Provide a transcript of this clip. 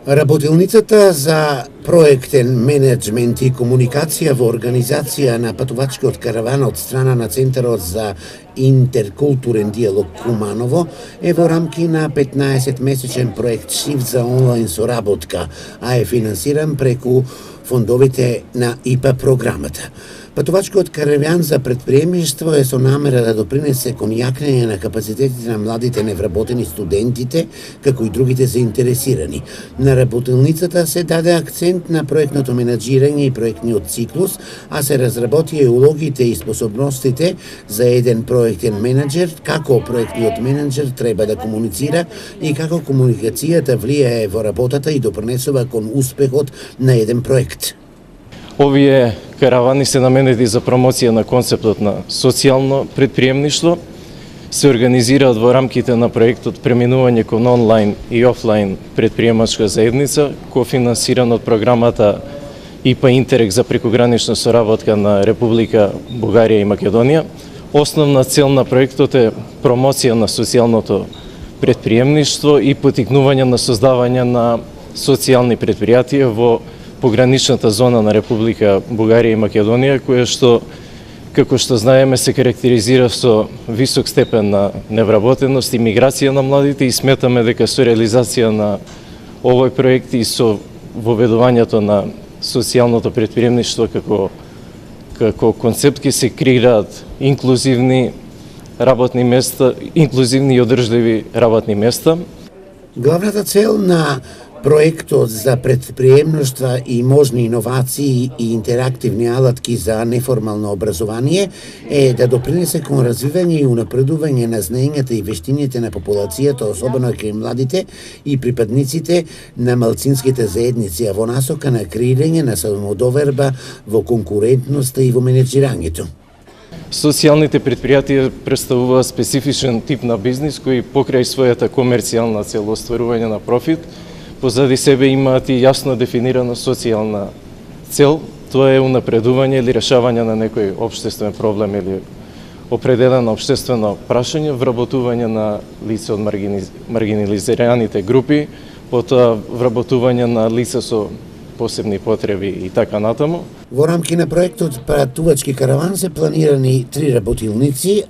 Работилницата за проектен менеджмент и комуникација во организација на патувачкиот караван од страна на Центарот за интеркултурен диалог Куманово е во рамки на 15-месечен проект Шифт за онлайн соработка, а е финансиран преку фондовите на ИПА програмата. Патувачкиот караван за предприемништво е со намера да допринесе кон јакнење на капацитетите на младите невработени студентите, како и другите заинтересирани. На работилницата се даде акцент на проектното менаџирање и проектниот циклус, а се разработија улогите и способностите за еден проектен менеджер, како проектниот менеджер треба да комуницира и како комуникацијата влијае во работата и допринесува кон успехот на еден проект. Овие каравани се наменети за промоција на концептот на социјално предприемништво, се организираат во рамките на проектот преминување кон онлайн и офлайн предприемачка заедница, кофинансиран од програмата ИПА Интерек за прекогранична соработка на Република Бугарија и Македонија. Основна цел на проектот е промоција на социјалното предприемништво и поттикнување на создавање на социјални предпријатија во пограничната зона на Република Бугарија и Македонија, која што, како што знаеме, се карактеризира со висок степен на невработеност и миграција на младите, и сметаме дека со реализација на овој проект и со воведувањето на социјалното предприемништво како концепт ќе се креираат инклузивни работни места, инклузивни и одржливи работни места. Главната цел на проектот за предприемноштва и можни иновации и интерактивни алатки за неформално образование е да допринесе кон развивање и унапредување на знаењата и вештините на популацијата, особено кај младите и припадниците на малцинските заедници, во насока на креирање на самодоверба во конкурентноста и во менеджирањето. Социјалните предпријатија представуваат специфичен тип на бизнис кој покрај својата комерцијална цел остварување на профит, позади себе имаат и јасно дефинирана социјална цел, тоа е унапредување или решавање на некој општествен проблем или определено општествено прашање, вработување на лица од маргинализираните групи, потоа вработување на лица со посебни потреби и така натаму. Во рамки на проектот Патувачки караван се планирани 3 работилници,